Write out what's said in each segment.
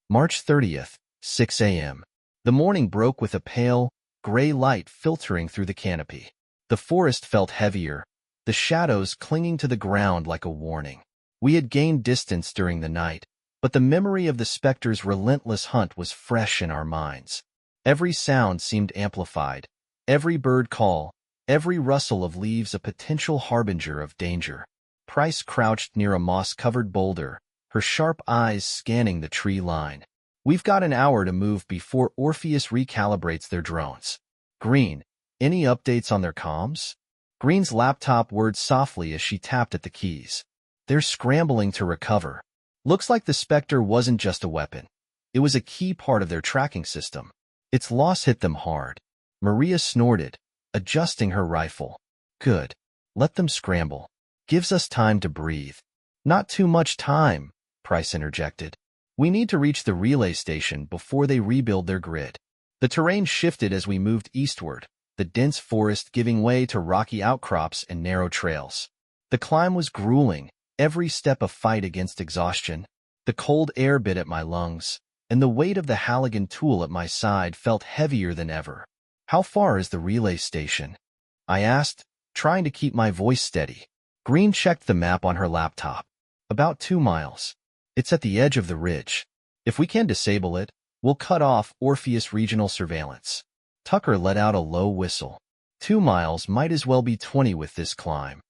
March 30th, 6 a.m. The morning broke with a pale, gray light filtering through the canopy. The forest felt heavier, the shadows clinging to the ground like a warning. We had gained distance during the night, but the memory of the specter's relentless hunt was fresh in our minds. Every sound seemed amplified, every bird call, every rustle of leaves a potential harbinger of danger. Price crouched near a moss-covered boulder, her sharp eyes scanning the tree line. We've got an hour to move before Orpheus recalibrates their drones. Green, any updates on their comms? Green's laptop whirred softly as she tapped at the keys. They're scrambling to recover. Looks like the Spectre wasn't just a weapon. It was a key part of their tracking system. Its loss hit them hard. Maria snorted, adjusting her rifle. Good. Let them scramble. Gives us time to breathe. Not too much time, Price interjected. We need to reach the relay station before they rebuild their grid. The terrain shifted as we moved eastward, the dense forest giving way to rocky outcrops and narrow trails. The climb was grueling, every step a fight against exhaustion. The cold air bit at my lungs, and the weight of the Halligan tool at my side felt heavier than ever. How far is the relay station? I asked, trying to keep my voice steady. Green checked the map on her laptop. About 2 miles. It's at the edge of the ridge. If we can disable it, we'll cut off Orpheus regional surveillance. Tucker let out a low whistle. 2 miles might as well be 20 with this climb.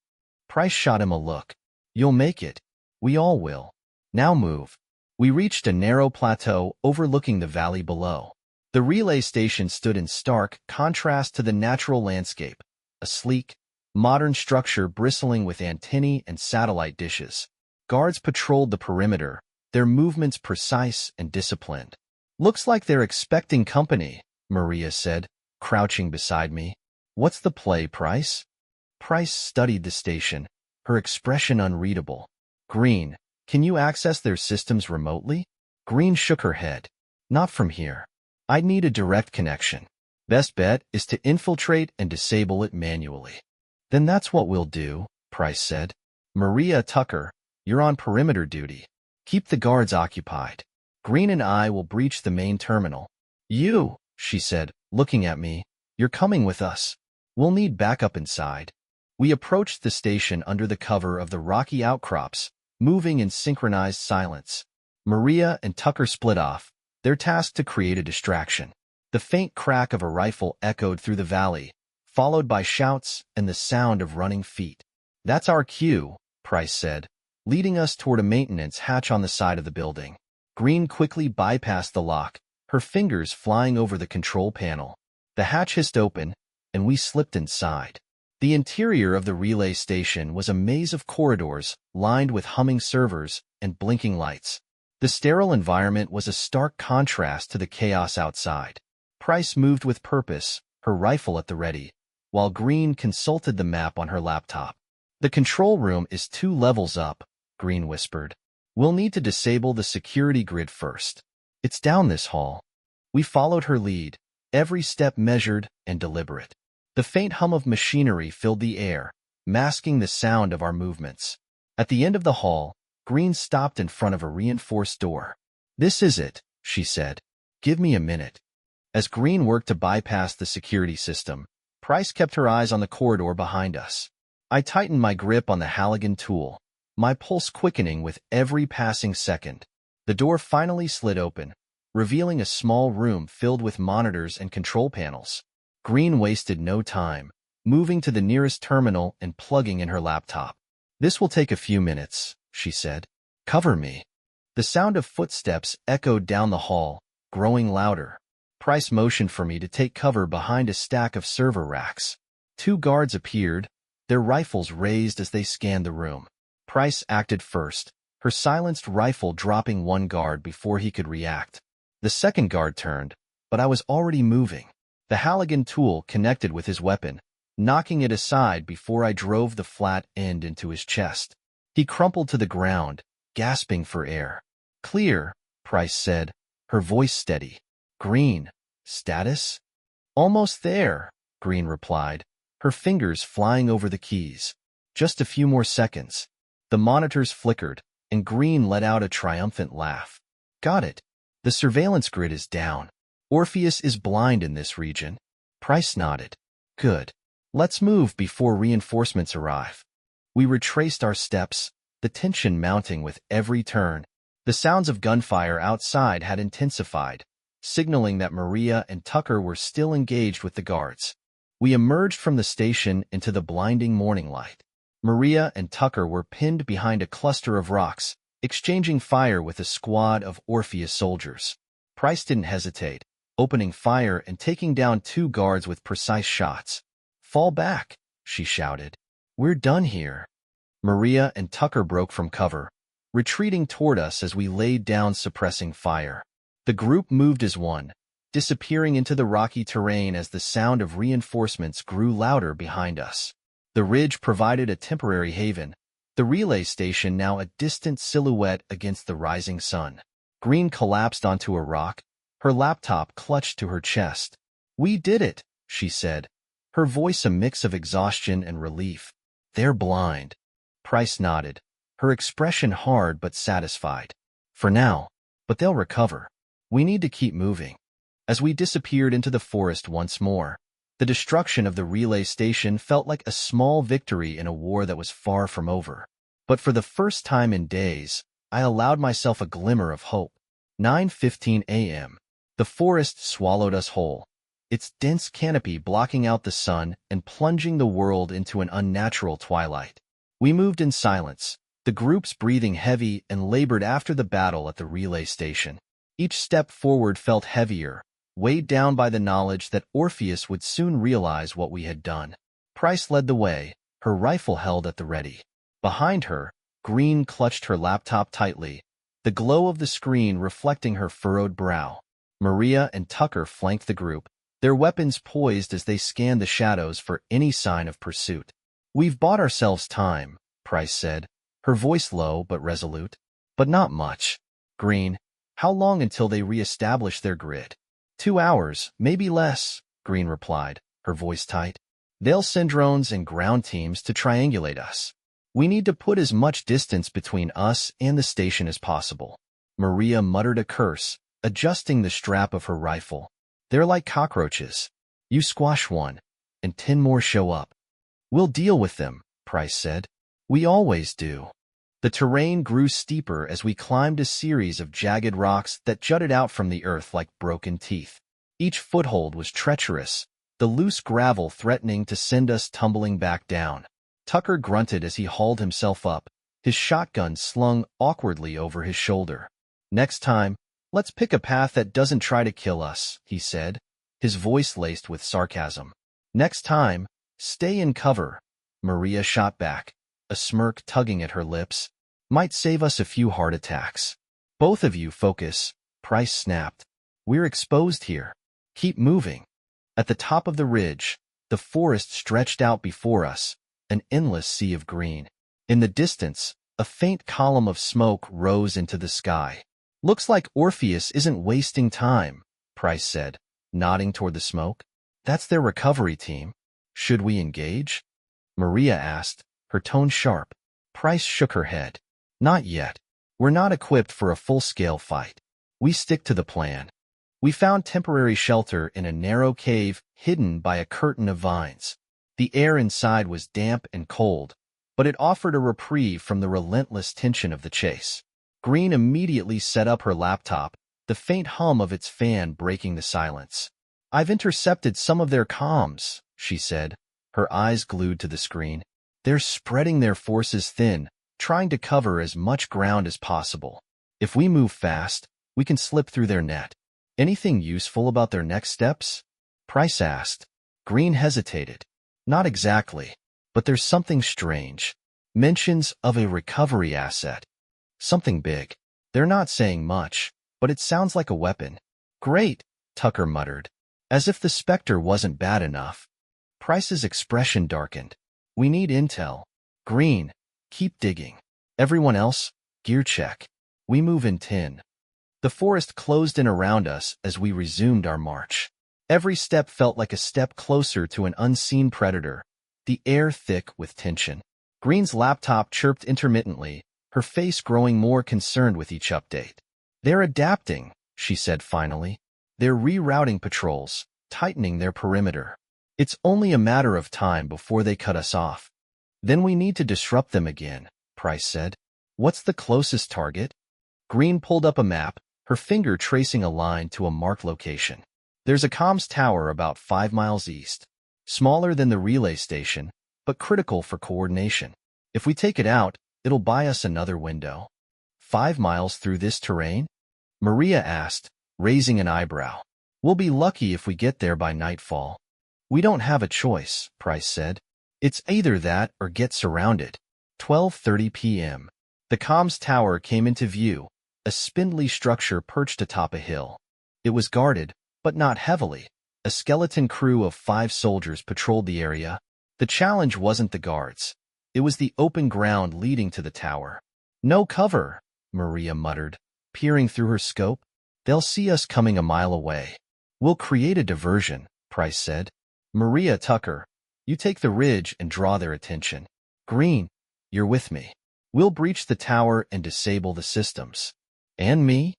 Price shot him a look. You'll make it. We all will. Now move. We reached a narrow plateau overlooking the valley below. The relay station stood in stark contrast to the natural landscape, a sleek, modern structure bristling with antennae and satellite dishes. Guards patrolled the perimeter, their movements precise and disciplined. Looks like they're expecting company, Maria said, crouching beside me. What's the play, Price? Price studied the station, her expression unreadable. Green, can you access their systems remotely? Green shook her head. Not from here. I'd need a direct connection. Best bet is to infiltrate and disable it manually. Then that's what we'll do, Price said. Maria, Tucker, you're on perimeter duty. Keep the guards occupied. Green and I will breach the main terminal. You, she said, looking at me, you're coming with us. We'll need backup inside. We approached the station under the cover of the rocky outcrops, moving in synchronized silence. Maria and Tucker split off, their task to create a distraction. The faint crack of a rifle echoed through the valley, followed by shouts and the sound of running feet. That's our cue, Price said, leading us toward a maintenance hatch on the side of the building. Green quickly bypassed the lock, her fingers flying over the control panel. The hatch hissed open, and we slipped inside. The interior of the relay station was a maze of corridors lined with humming servers and blinking lights. The sterile environment was a stark contrast to the chaos outside. Price moved with purpose, her rifle at the ready, while Green consulted the map on her laptop. The control room is 2 levels up, Green whispered. We'll need to disable the security grid first. It's down this hall. We followed her lead, every step measured and deliberate. The faint hum of machinery filled the air, masking the sound of our movements. At the end of the hall, Green stopped in front of a reinforced door. This is it, she said. Give me a minute. As Green worked to bypass the security system, Price kept her eyes on the corridor behind us. I tightened my grip on the Halligan tool, my pulse quickening with every passing second. The door finally slid open, revealing a small room filled with monitors and control panels. Green wasted no time, moving to the nearest terminal and plugging in her laptop. This will take a few minutes, she said. Cover me. The sound of footsteps echoed down the hall, growing louder. Price motioned for me to take cover behind a stack of server racks. 2 guards appeared, their rifles raised as they scanned the room. Price acted first, her silenced rifle dropping 1 guard before he could react. The second guard turned, but I was already moving. The Halligan tool connected with his weapon, knocking it aside before I drove the flat end into his chest. He crumpled to the ground, gasping for air. Clear, Price said, her voice steady. Green, status? Almost there, Green replied, her fingers flying over the keys. Just a few more seconds. The monitors flickered, and Green let out a triumphant laugh. Got it. The surveillance grid is down. Orpheus is blind in this region. Price nodded. Good. Let's move before reinforcements arrive. We retraced our steps, the tension mounting with every turn. The sounds of gunfire outside had intensified, signaling that Maria and Tucker were still engaged with the guards. We emerged from the station into the blinding morning light. Maria and Tucker were pinned behind a cluster of rocks, exchanging fire with a squad of Orpheus soldiers. Price didn't hesitate, opening fire and taking down 2 guards with precise shots. "Fall back," she shouted. "We're done here." Maria and Tucker broke from cover, retreating toward us as we laid down suppressing fire. The group moved as one, disappearing into the rocky terrain as the sound of reinforcements grew louder behind us. The ridge provided a temporary haven, the relay station now a distant silhouette against the rising sun. Green collapsed onto a rock, her laptop clutched to her chest. "We did it," she said, her voice a mix of exhaustion and relief. "They're blind." Price nodded, her expression hard but satisfied. "For now, but they'll recover. We need to keep moving." As we disappeared into the forest once more, the destruction of the relay station felt like a small victory in a war that was far from over. But for the first time in days, I allowed myself a glimmer of hope. 9:15 a.m. The forest swallowed us whole, its dense canopy blocking out the sun and plunging the world into an unnatural twilight. We moved in silence, the groups breathing heavy and labored after the battle at the relay station. Each step forward felt heavier, weighed down by the knowledge that Orpheus would soon realize what we had done. Price led the way, her rifle held at the ready. Behind her, Green clutched her laptop tightly, the glow of the screen reflecting her furrowed brow. Maria and Tucker flanked the group, their weapons poised as they scanned the shadows for any sign of pursuit. "We've bought ourselves time," Price said, her voice low but resolute. "But not much." Green, "How long until they re-establish their grid?" 2 hours, maybe less," Green replied, her voice tight. "They'll send drones and ground teams to triangulate us. We need to put as much distance between us and the station as possible." Maria muttered a curse, adjusting the strap of her rifle. "They're like cockroaches. You squash one, and 10 more show up." "We'll deal with them," Price said. "We always do." The terrain grew steeper as we climbed a series of jagged rocks that jutted out from the earth like broken teeth. Each foothold was treacherous, the loose gravel threatening to send us tumbling back down. Tucker grunted as he hauled himself up, his shotgun slung awkwardly over his shoulder. "Next time, let's pick a path that doesn't try to kill us," he said, his voice laced with sarcasm. "Next time, stay in cover," Maria shot back, a smirk tugging at her lips. "Might save us a few heart attacks." "Both of you focus," Price snapped. "We're exposed here. Keep moving." At the top of the ridge, the forest stretched out before us, an endless sea of green. In the distance, a faint column of smoke rose into the sky. "Looks like Orpheus isn't wasting time," Price said, nodding toward the smoke. "That's their recovery team. Should we engage?" Maria asked, her tone sharp. Price shook her head. "Not yet. We're not equipped for a full-scale fight. We stick to the plan." We found temporary shelter in a narrow cave hidden by a curtain of vines. The air inside was damp and cold, but it offered a reprieve from the relentless tension of the chase. Green immediately set up her laptop, the faint hum of its fan breaking the silence. "I've intercepted some of their comms," she said, her eyes glued to the screen. "They're spreading their forces thin, trying to cover as much ground as possible. If we move fast, we can slip through their net." "Anything useful about their next steps?" Price asked. Green hesitated. "Not exactly, but there's something strange. Mentions of a recovery asset. Something big. They're not saying much, but it sounds like a weapon." "Great," Tucker muttered. As if the specter wasn't bad enough. Price's expression darkened. "We need intel." Green, "Keep digging. Everyone else, gear check. We move in 10. The forest closed in around us as we resumed our march. Every step felt like a step closer to an unseen predator, the air thick with tension. Green's laptop chirped intermittently, her face growing more concerned with each update. "They're adapting," she said finally. They're rerouting patrols, tightening their perimeter. It's only a matter of time before they cut us off. Then we need to disrupt them again, Price said. What's the closest target? Green pulled up a map, her finger tracing a line to a marked location. There's a comms tower about 5 miles east. Smaller than the relay station, but critical for coordination. If we take it out, it'll buy us another window. 5 miles through this terrain? Maria asked, raising an eyebrow. We'll be lucky if we get there by nightfall. We don't have a choice, Price said. It's either that or get surrounded. 12:30 p.m. The comms tower came into view, a spindly structure perched atop a hill. It was guarded, but not heavily. A skeleton crew of 5 soldiers patrolled the area. The challenge wasn't the guards. It was the open ground leading to the tower. No cover, Maria muttered, peering through her scope. They'll see us coming a mile away. We'll create a diversion, Price said. Maria, Tucker, you take the ridge and draw their attention. Green, you're with me. We'll breach the tower and disable the systems. And me?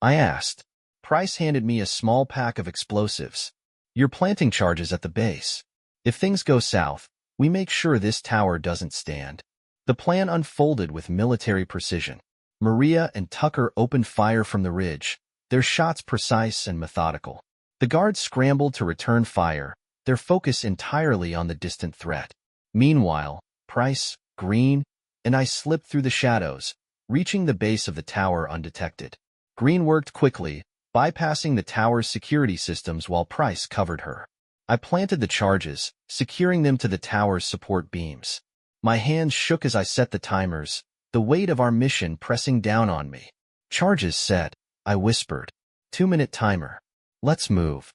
I asked. Price handed me a small pack of explosives. You're planting charges at the base. If things go south, we make sure this tower doesn't stand. The plan unfolded with military precision. Maria and Tucker opened fire from the ridge, their shots precise and methodical. The guards scrambled to return fire, their focus entirely on the distant threat. Meanwhile, Price, Green, and I slipped through the shadows, reaching the base of the tower undetected. Green worked quickly, bypassing the tower's security systems while Price covered her. I planted the charges, securing them to the tower's support beams. My hands shook as I set the timers, the weight of our mission pressing down on me. Charges set, I whispered. 2-minute timer. Let's move.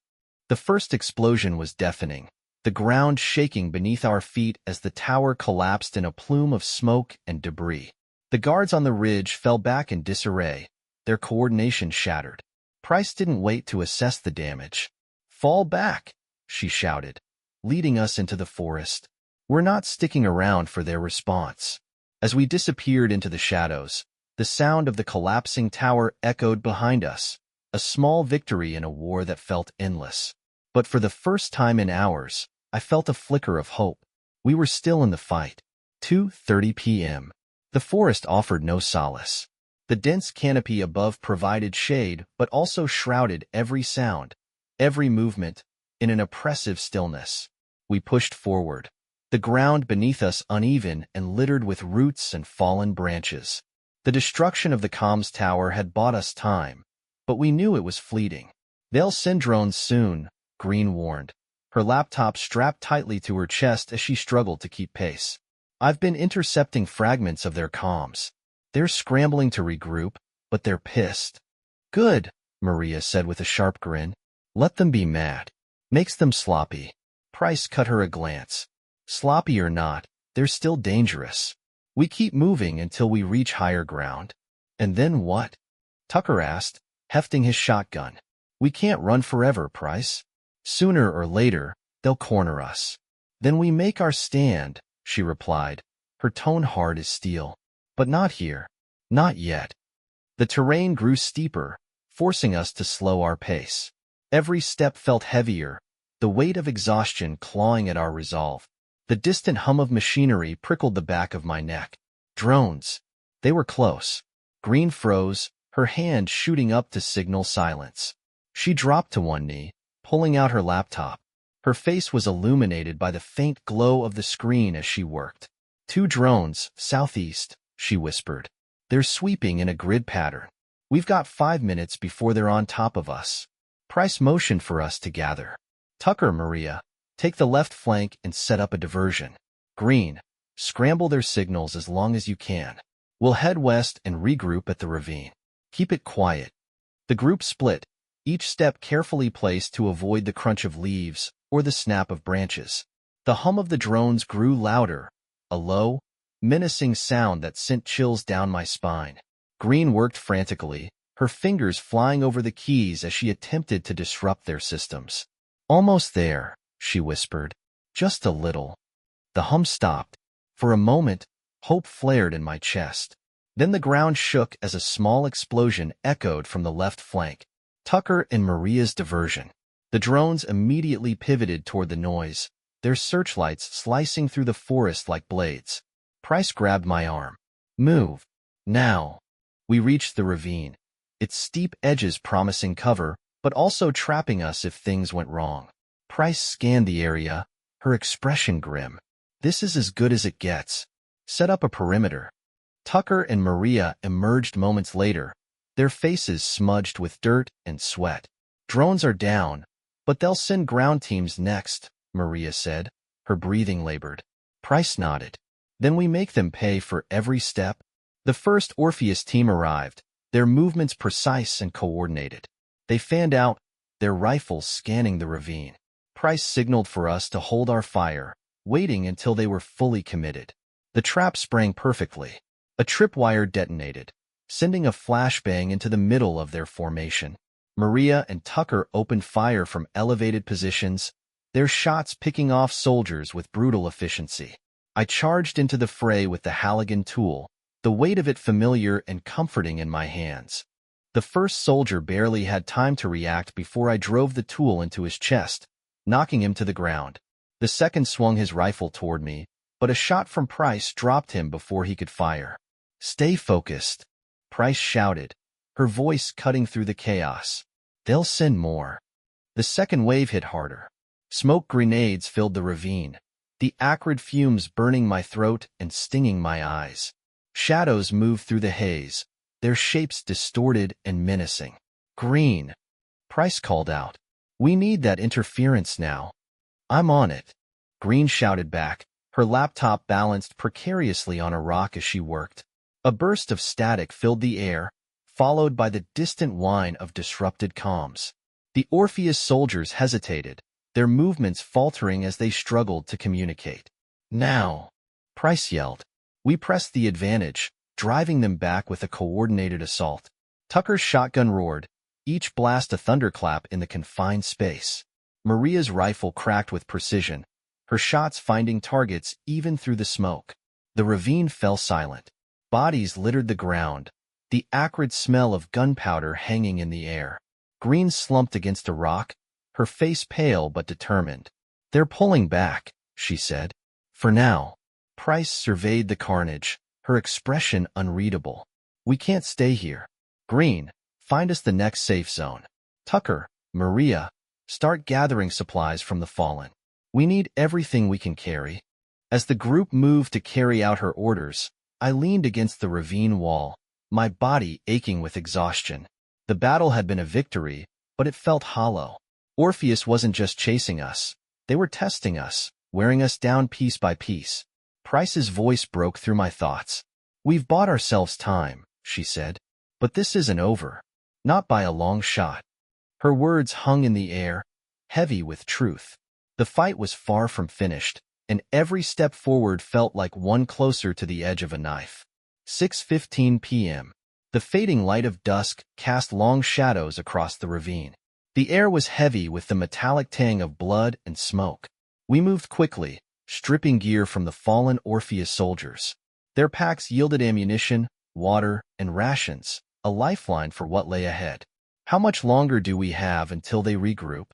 The first explosion was deafening, the ground shaking beneath our feet as the tower collapsed in a plume of smoke and debris. The guards on the ridge fell back in disarray, their coordination shattered. Price didn't wait to assess the damage. Fall back, she shouted, leading us into the forest. We're not sticking around for their response. As we disappeared into the shadows, the sound of the collapsing tower echoed behind us, a small victory in a war that felt endless. But for the first time in hours, I felt a flicker of hope. We were still in the fight. 2:30 p.m. The forest offered no solace. The dense canopy above provided shade but also shrouded every sound, every movement, in an oppressive stillness. We pushed forward, the ground beneath us uneven and littered with roots and fallen branches. The destruction of the comms tower had bought us time, but we knew it was fleeting. They'll send drones soon, Green warned, her laptop strapped tightly to her chest as she struggled to keep pace. I've been intercepting fragments of their comms. They're scrambling to regroup, but they're pissed. Good, Maria said with a sharp grin. Let them be mad. Makes them sloppy. Price cut her a glance. Sloppy or not, they're still dangerous. We keep moving until we reach higher ground. And then what? Tucker asked, hefting his shotgun. We can't run forever, Price. Sooner or later, they'll corner us. Then we make our stand, she replied, her tone hard as steel. But not here. Not yet. The terrain grew steeper, forcing us to slow our pace. Every step felt heavier, the weight of exhaustion clawing at our resolve. The distant hum of machinery prickled the back of my neck. Drones. They were close. Green froze, her hand shooting up to signal silence. She dropped to one knee, pulling out her laptop. Her face was illuminated by the faint glow of the screen as she worked. 2 drones, southeast, she whispered. They're sweeping in a grid pattern. We've got 5 minutes before they're on top of us. Price motioned for us to gather. Tucker, Maria, take the left flank and set up a diversion. Green, scramble their signals as long as you can. We'll head west and regroup at the ravine. Keep it quiet. The group split, each step carefully placed to avoid the crunch of leaves or the snap of branches. The hum of the drones grew louder, a low, menacing sound that sent chills down my spine. Green worked frantically, her fingers flying over the keys as she attempted to disrupt their systems. Almost there, she whispered. Just a little. The hum stopped. For a moment, hope flared in my chest. Then the ground shook as a small explosion echoed from the left flank. Tucker and Maria's diversion. The drones immediately pivoted toward the noise, their searchlights slicing through the forest like blades. Price grabbed my arm. Move. Now. We reached the ravine, its steep edges promising cover, but also trapping us if things went wrong. Price scanned the area, her expression grim. This is as good as it gets. Set up a perimeter. Tucker and Maria emerged moments later, their faces smudged with dirt and sweat. Drones are down, but they'll send ground teams next, Maria said, her breathing labored. Price nodded. Then we make them pay for every step. The first Orpheus team arrived, their movements precise and coordinated. They fanned out, their rifles scanning the ravine. Price signaled for us to hold our fire, waiting until they were fully committed. The trap sprang perfectly. A tripwire detonated, sending a flashbang into the middle of their formation. Maria and Tucker opened fire from elevated positions, their shots picking off soldiers with brutal efficiency. I charged into the fray with the Halligan tool, the weight of it familiar and comforting in my hands. The first soldier barely had time to react before I drove the tool into his chest, knocking him to the ground. The second swung his rifle toward me, but a shot from Price dropped him before he could fire. Stay focused, Price shouted, her voice cutting through the chaos. They'll send more. The second wave hit harder. Smoke grenades filled the ravine, the acrid fumes burning my throat and stinging my eyes. Shadows moved through the haze, their shapes distorted and menacing. Green, Price called out. We need that interference now. I'm on it, Green shouted back, her laptop balanced precariously on a rock as she worked. A burst of static filled the air, followed by the distant whine of disrupted comms. The Orpheus soldiers hesitated, their movements faltering as they struggled to communicate. Now, Price yelled. We pressed the advantage, driving them back with a coordinated assault. Tucker's shotgun roared, each blast a thunderclap in the confined space. Maria's rifle cracked with precision, her shots finding targets even through the smoke. The ravine fell silent. Bodies littered the ground, the acrid smell of gunpowder hanging in the air. Green slumped against a rock, her face pale but determined. They're pulling back, she said. For now. Price surveyed the carnage, her expression unreadable. We can't stay here. Green, find us the next safe zone. Tucker, Maria, start gathering supplies from the fallen. We need everything we can carry. As the group moved to carry out her orders, I leaned against the ravine wall, my body aching with exhaustion. The battle had been a victory, but it felt hollow. Orpheus wasn't just chasing us. They were testing us, wearing us down piece by piece. Price's voice broke through my thoughts. We've bought ourselves time, she said. But this isn't over. Not by a long shot. Her words hung in the air, heavy with truth. The fight was far from finished, and every step forward felt like one closer to the edge of a knife. 6:15 p.m. The fading light of dusk cast long shadows across the ravine. The air was heavy with the metallic tang of blood and smoke. We moved quickly, stripping gear from the fallen Orpheus soldiers. Their packs yielded ammunition, water, and rations, a lifeline for what lay ahead. How much longer do we have until they regroup?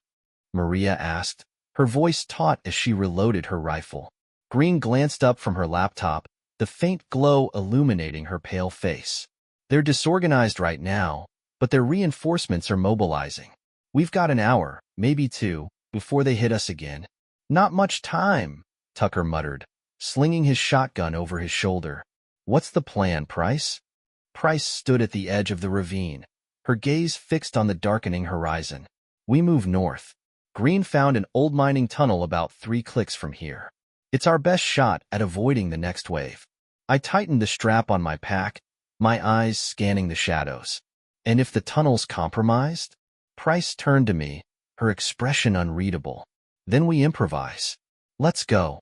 Maria asked, her voice taut as she reloaded her rifle. Green glanced up from her laptop, the faint glow illuminating her pale face. They're disorganized right now, but their reinforcements are mobilizing. We've got an hour, maybe two, before they hit us again. Not much time, Tucker muttered, slinging his shotgun over his shoulder. What's the plan, Price? Price stood at the edge of the ravine, her gaze fixed on the darkening horizon. We move north. Green found an old mining tunnel about 3 clicks from here. It's our best shot at avoiding the next wave. I tightened the strap on my pack, my eyes scanning the shadows. And if the tunnel's compromised? Price turned to me, her expression unreadable. Then we improvise. Let's go.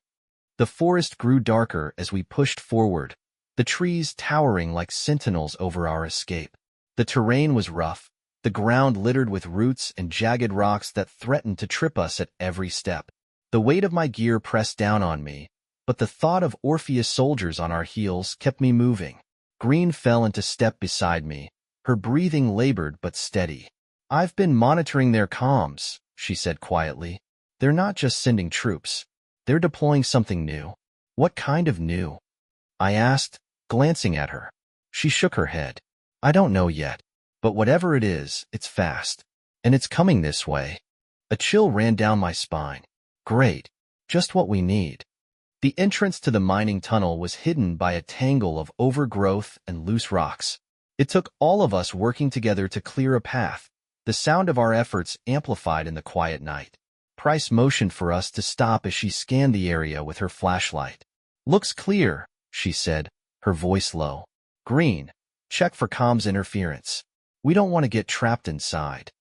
The forest grew darker as we pushed forward, the trees towering like sentinels over our escape. The terrain was rough, the ground littered with roots and jagged rocks that threatened to trip us at every step. The weight of my gear pressed down on me, but the thought of Orpheus soldiers on our heels kept me moving. Green fell into step beside me, her breathing labored but steady. I've been monitoring their comms, she said quietly. They're not just sending troops. They're deploying something new. What kind of new? I asked, glancing at her. She shook her head. I don't know yet. But whatever it is, it's fast. And it's coming this way. A chill ran down my spine. Great. Just what we need. The entrance to the mining tunnel was hidden by a tangle of overgrowth and loose rocks. It took all of us working together to clear a path, the sound of our efforts amplified in the quiet night. Price motioned for us to stop as she scanned the area with her flashlight. Looks clear, she said, her voice low. Green, check for comms interference. We don't want to get trapped inside.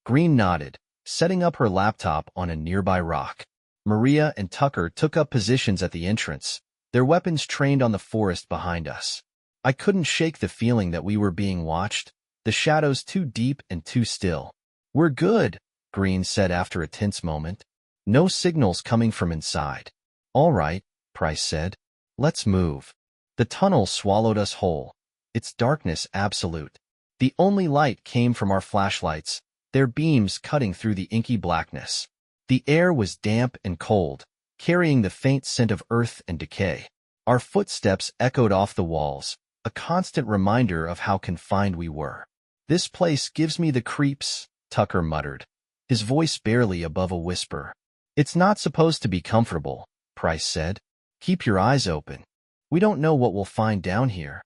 Green nodded, setting up her laptop on a nearby rock. Maria and Tucker took up positions at the entrance, their weapons trained on the forest behind us. I couldn't shake the feeling that we were being watched, the shadows too deep and too still. We're good, Green said after a tense moment. No signals coming from inside. All right, Price said. Let's move. The tunnel swallowed us whole, its darkness absolute. The only light came from our flashlights, their beams cutting through the inky blackness. The air was damp and cold, carrying the faint scent of earth and decay. Our footsteps echoed off the walls, a constant reminder of how confined we were. This place gives me the creeps, Tucker muttered, his voice barely above a whisper. It's not supposed to be comfortable, Price said. Keep your eyes open. We don't know what we'll find down here.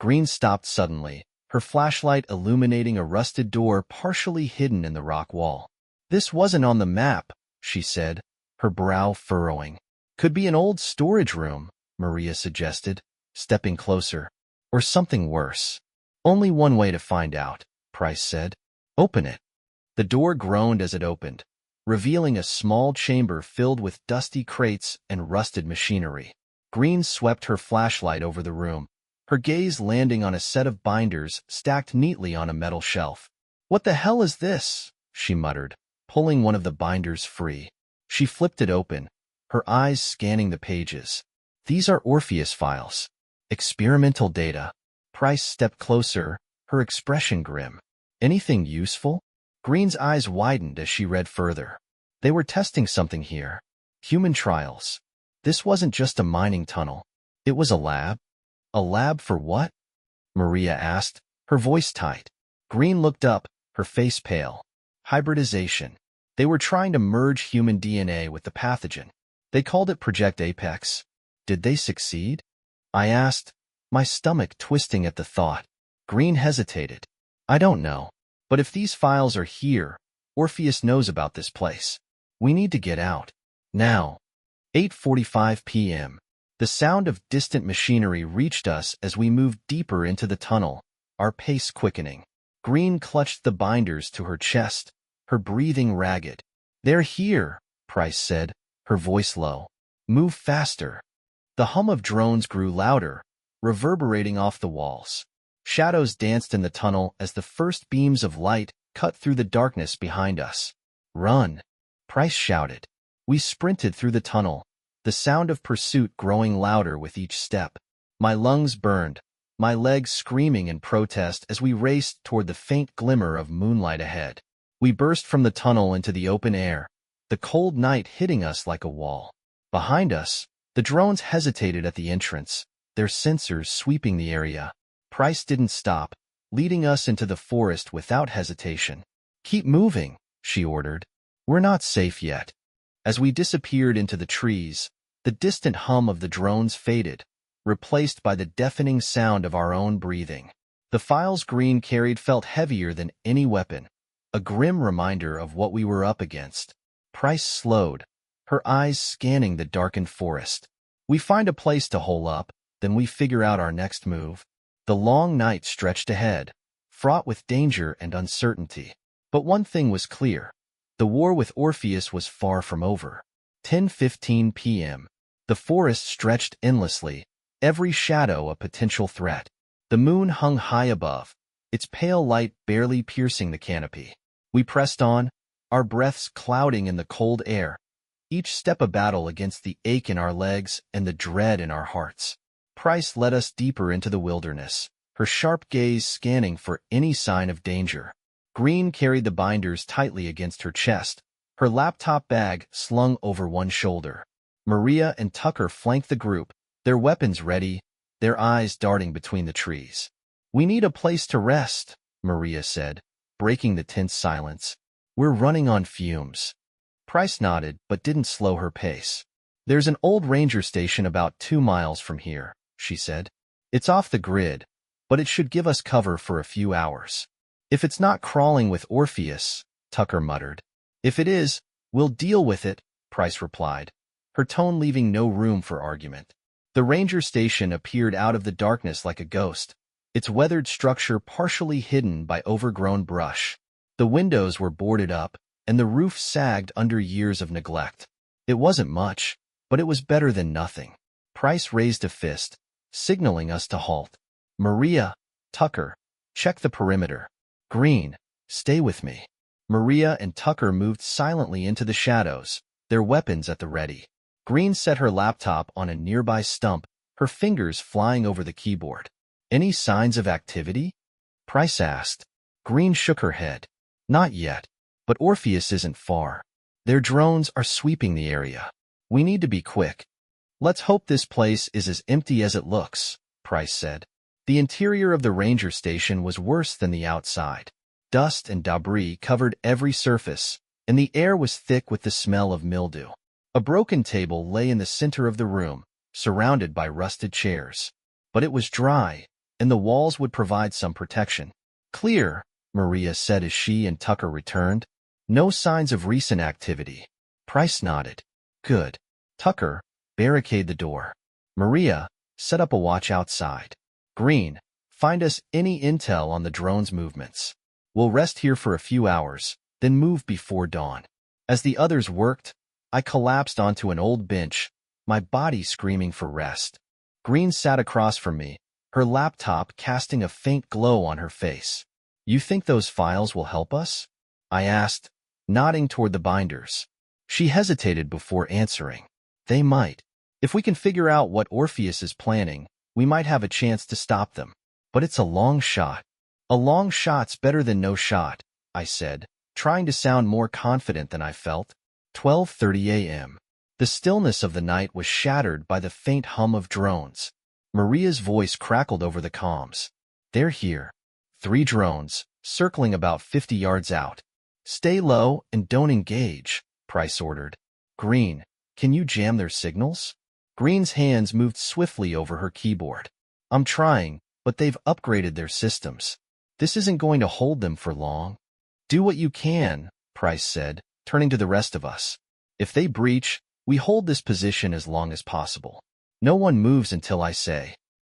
Green stopped suddenly, her flashlight illuminating a rusted door partially hidden in the rock wall. This wasn't on the map, she said, her brow furrowing. Could be an old storage room, Maria suggested, stepping closer. Or something worse. Only one way to find out, Price said. Open it. The door groaned as it opened, revealing a small chamber filled with dusty crates and rusted machinery. Green swept her flashlight over the room, her gaze landing on a set of binders stacked neatly on a metal shelf. What the hell is this? She muttered, pulling one of the binders free. She flipped it open, her eyes scanning the pages. These are Orpheus files. Experimental data. Price stepped closer, her expression grim. Anything useful? Green's eyes widened as she read further. They were testing something here. Human trials. This wasn't just a mining tunnel. It was a lab. A lab for what? Maria asked, her voice tight. Green looked up, her face pale. Hybridization. They were trying to merge human DNA with the pathogen. They called it Project Apex. Did they succeed? I asked, my stomach twisting at the thought. Green hesitated. I don't know. But if these files are here, Orpheus knows about this place. We need to get out. Now. 8:45 p.m. The sound of distant machinery reached us as we moved deeper into the tunnel, our pace quickening. Green clutched the binders to her chest, her breathing ragged. They're here, Price said, her voice low. Move faster. The hum of drones grew louder, reverberating off the walls. Shadows danced in the tunnel as the first beams of light cut through the darkness behind us. Run! Price shouted. We sprinted through the tunnel, the sound of pursuit growing louder with each step. My lungs burned, my legs screaming in protest as we raced toward the faint glimmer of moonlight ahead. We burst from the tunnel into the open air, the cold night hitting us like a wall. Behind us, the drones hesitated at the entrance, their sensors sweeping the area. Price didn't stop, leading us into the forest without hesitation. Keep moving, she ordered. We're not safe yet. As we disappeared into the trees, the distant hum of the drones faded, replaced by the deafening sound of our own breathing. The files Green carried felt heavier than any weapon, a grim reminder of what we were up against. Price slowed, her eyes scanning the darkened forest. We find a place to hole up, then we figure out our next move. The long night stretched ahead, fraught with danger and uncertainty. But one thing was clear. The war with Orpheus was far from over. 10:15 p.m. The forest stretched endlessly, every shadow a potential threat. The moon hung high above, its pale light barely piercing the canopy. We pressed on, our breaths clouding in the cold air, each step a battle against the ache in our legs and the dread in our hearts. Price led us deeper into the wilderness, her sharp gaze scanning for any sign of danger. Green carried the binders tightly against her chest, her laptop bag slung over one shoulder. Maria and Tucker flanked the group, their weapons ready, their eyes darting between the trees. "We need a place to rest," Maria said, breaking the tense silence. "We're running on fumes." Price nodded but didn't slow her pace. "There's an old ranger station about 2 miles from here," she said. "It's off the grid, but it should give us cover for a few hours." "If it's not crawling with Orpheus," Tucker muttered. "If it is, we'll deal with it," Price replied, her tone leaving no room for argument. The ranger station appeared out of the darkness like a ghost, its weathered structure partially hidden by overgrown brush. The windows were boarded up, and the roof sagged under years of neglect. It wasn't much, but it was better than nothing. Price raised a fist, signaling us to halt. "Maria, Tucker, check the perimeter. Green, stay with me." Maria and Tucker moved silently into the shadows, their weapons at the ready. Green set her laptop on a nearby stump, her fingers flying over the keyboard. "Any signs of activity?" Price asked. Green shook her head. "Not yet, but Orpheus isn't far. Their drones are sweeping the area. We need to be quick." "Let's hope this place is as empty as it looks," Price said. The interior of the ranger station was worse than the outside. Dust and debris covered every surface, and the air was thick with the smell of mildew. A broken table lay in the center of the room, surrounded by rusted chairs. But it was dry, and the walls would provide some protection. "Clear," Maria said as she and Tucker returned. "No signs of recent activity." Price nodded. "Good." Tucker, barricade the door. Maria, set up a watch outside. Green, find us any intel on the drone's movements. We'll rest here for a few hours, then move before dawn. As the others worked, I collapsed onto an old bench, my body screaming for rest. Green sat across from me, her laptop casting a faint glow on her face. "You think those files will help us?" I asked, nodding toward the binders. She hesitated before answering. "They might. If we can figure out what Orpheus is planning, we might have a chance to stop them. But it's a long shot." "A long shot's better than no shot," I said, trying to sound more confident than I felt. 12:30 a.m. The stillness of the night was shattered by the faint hum of drones. Maria's voice crackled over the comms. "They're here. 3 drones, circling about 50 yards out." "Stay low and don't engage," Price ordered. "Green, can you jam their signals?" Green's hands moved swiftly over her keyboard. "I'm trying, but they've upgraded their systems. This isn't going to hold them for long." "Do what you can," Price said, turning to the rest of us. "If they breach, we hold this position as long as possible. No one moves until I say."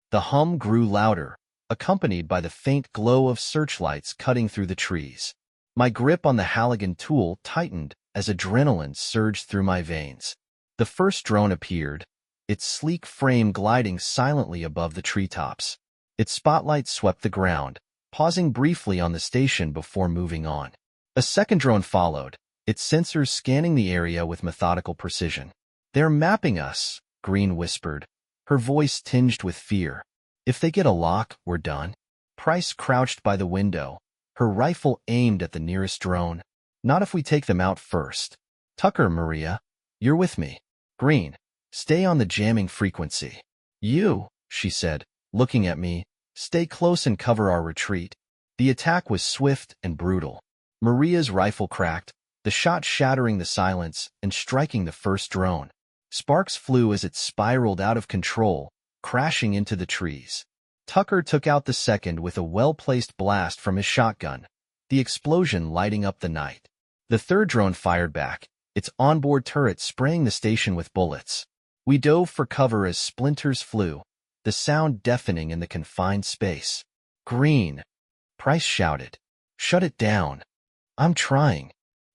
The hum grew louder, accompanied by the faint glow of searchlights cutting through the trees. My grip on the Halligan tool tightened as adrenaline surged through my veins. The first drone appeared, its sleek frame gliding silently above the treetops. Its spotlight swept the ground, pausing briefly on the station before moving on. A second drone followed, its sensors scanning the area with methodical precision. "They're mapping us," Green whispered, her voice tinged with fear. "If they get a lock, we're done." Price crouched by the window, her rifle aimed at the nearest drone. "Not if we take them out first." "Tucker, Maria, you're with me." "Green, stay on the jamming frequency." "You," she said, looking at me, "stay close and cover our retreat." The attack was swift and brutal. Maria's rifle cracked, the shot shattering the silence and striking the first drone. Sparks flew as it spiraled out of control, crashing into the trees. Tucker took out the second with a well-placed blast from his shotgun, the explosion lighting up the night. The third drone fired back, its onboard turret spraying the station with bullets. We dove for cover as splinters flew, the sound deafening in the confined space. "Green!" Price shouted. "Shut it down." "I'm trying,"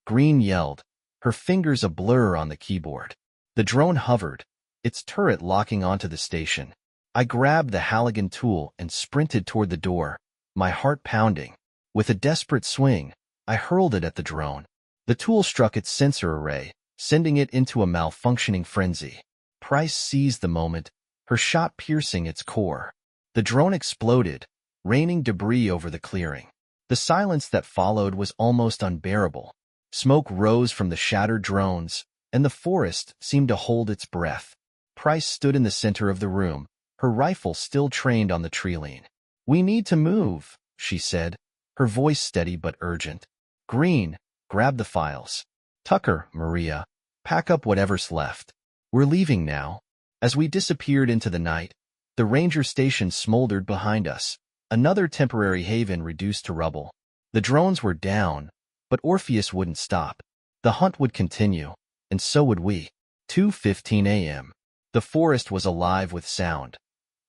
Green yelled, her fingers a blur on the keyboard. The drone hovered, its turret locking onto the station. I grabbed the Halligan tool and sprinted toward the door, my heart pounding. With a desperate swing, I hurled it at the drone. The tool struck its sensor array, sending it into a malfunctioning frenzy. Price seized the moment, her shot piercing its core. The drone exploded, raining debris over the clearing. The silence that followed was almost unbearable. Smoke rose from the shattered drones, and the forest seemed to hold its breath. Price stood in the center of the room, her rifle still trained on the treeline. "We need to move," she said, her voice steady but urgent. "Green, grab the files. Tucker, Maria, pack up whatever's left. We're leaving now." As we disappeared into the night, the ranger station smoldered behind us, another temporary haven reduced to rubble. The drones were down, but Orpheus wouldn't stop. The hunt would continue, and so would we. 2:15 a.m. The forest was alive with sound.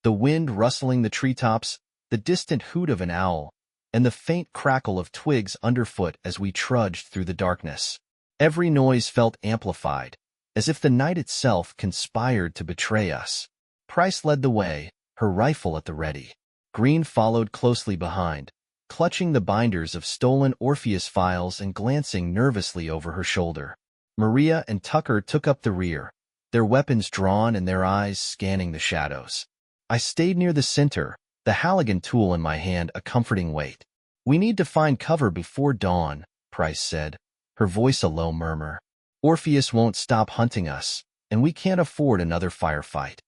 The wind rustling the treetops, the distant hoot of an owl, and the faint crackle of twigs underfoot as we trudged through the darkness. Every noise felt amplified, as if the night itself conspired to betray us. Price led the way, her rifle at the ready. Green followed closely behind, clutching the binders of stolen Orpheus files and glancing nervously over her shoulder. Maria and Tucker took up the rear, their weapons drawn and their eyes scanning the shadows. I stayed near the center, the Halligan tool in my hand a comforting weight. "We need to find cover before dawn," Price said, her voice a low murmur. "Orpheus won't stop hunting us, and we can't afford another firefight."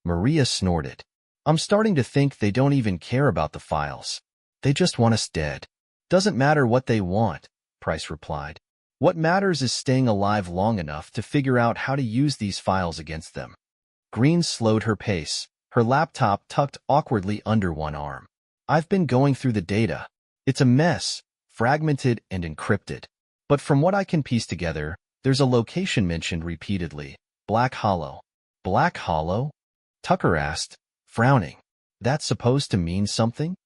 Maria snorted. "I'm starting to think they don't even care about the files. They just want us dead." "Doesn't matter what they want," Price replied. "What matters is staying alive long enough to figure out how to use these files against them." Green slowed her pace, her laptop tucked awkwardly under one arm. "I've been going through the data. It's a mess, fragmented and encrypted. But from what I can piece together, there's a location mentioned repeatedly: Black Hollow." "Black Hollow?" Tucker asked, frowning. "That's supposed to mean something?"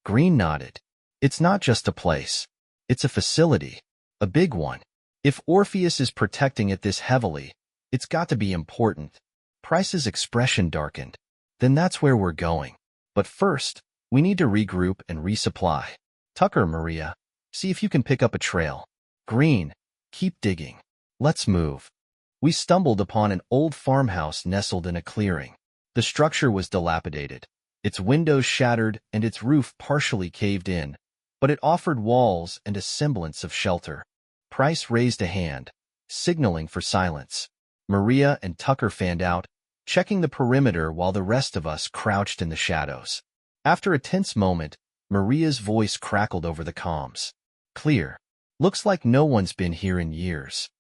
Green nodded. "It's not just a place. It's a facility. A big one. If Orpheus is protecting it this heavily, it's got to be important." Price's expression darkened. "Then that's where we're going. But first, we need to regroup and resupply. Tucker, Maria, see if you can pick up a trail. Green, keep digging. Let's move." We stumbled upon an old farmhouse nestled in a clearing. The structure was dilapidated, its windows shattered and its roof partially caved in, but it offered walls and a semblance of shelter. Price raised a hand, signaling for silence. Maria and Tucker fanned out, checking the perimeter while the rest of us crouched in the shadows. After a tense moment, Maria's voice crackled over the comms. "Clear. Looks like no one's been here in years."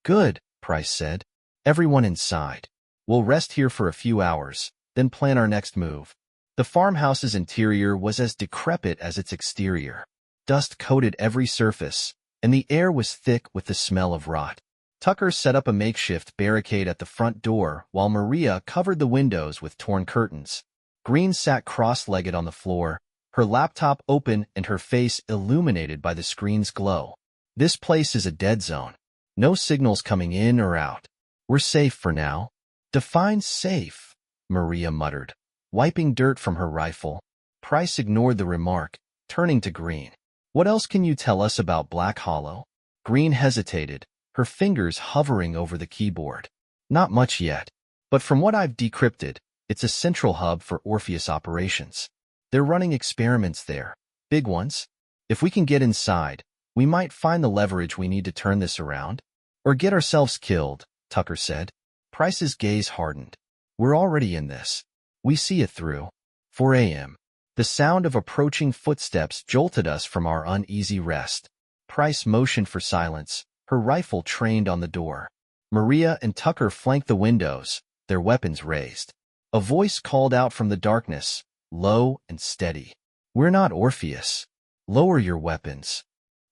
"Good," Price said. "Everyone inside. We'll rest here for a few hours, then plan our next move." The farmhouse's interior was as decrepit as its exterior. Dust coated every surface, and the air was thick with the smell of rot. Tucker set up a makeshift barricade at the front door while Maria covered the windows with torn curtains. Green sat cross-legged on the floor, her laptop open and her face illuminated by the screen's glow. "This place is a dead zone. No signals coming in or out. We're safe for now." "Define safe," Maria muttered, wiping dirt from her rifle. Price ignored the remark, turning to Green. "What else can you tell us about Black Hollow?" Green hesitated, her fingers hovering over the keyboard. "Not much yet, but from what I've decrypted, it's a central hub for Orpheus operations. They're running experiments there, big ones. If we can get inside, we might find the leverage we need to turn this around. Or get ourselves killed," Tucker said. Price's gaze hardened. "We're already in this. We see it through." 4 a.m. The sound of approaching footsteps jolted us from our uneasy rest. Price motioned for silence, her rifle trained on the door. Maria and Tucker flanked the windows, their weapons raised. A voice called out from the darkness, low and steady. "We're not Orpheus. Lower your weapons."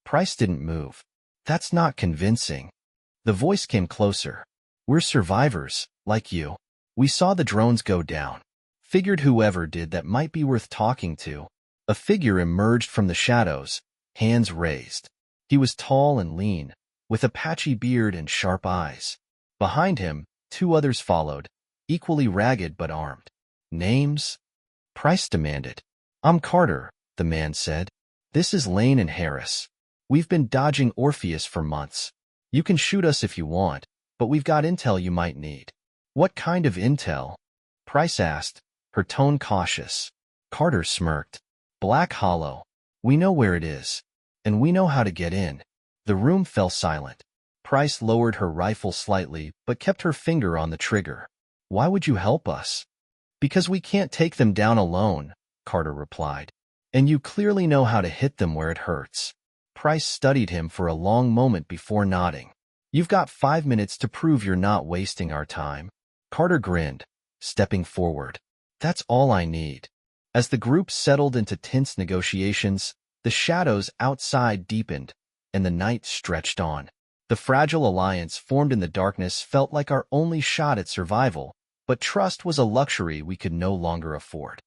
Price didn't move. "That's not convincing." The voice came closer. "We're survivors, like you. We saw the drones go down. Figured whoever did that might be worth talking to." A figure emerged from the shadows, hands raised. He was tall and lean, with a patchy beard and sharp eyes. Behind him, 2 others followed, equally ragged but armed. "Names?" Price demanded. "I'm Carter," the man said. "This is Lane and Harris. We've been dodging Orpheus for months. You can shoot us if you want, but we've got intel you might need." "What kind of intel?" Price asked, her tone cautious. Carter smirked. "Black Hollow. We know where it is, and we know how to get in. The room fell silent. Price lowered her rifle slightly, but kept her finger on the trigger. Why would you help us? Because we can't take them down alone, Carter replied. And you clearly know how to hit them where it hurts. Price studied him for a long moment before nodding. You've got 5 minutes to prove you're not wasting our time. Carter grinned, stepping forward. That's all I need. As the group settled into tense negotiations, the shadows outside deepened, and the night stretched on. The fragile alliance formed in the darkness felt like our only shot at survival, but trust was a luxury we could no longer afford.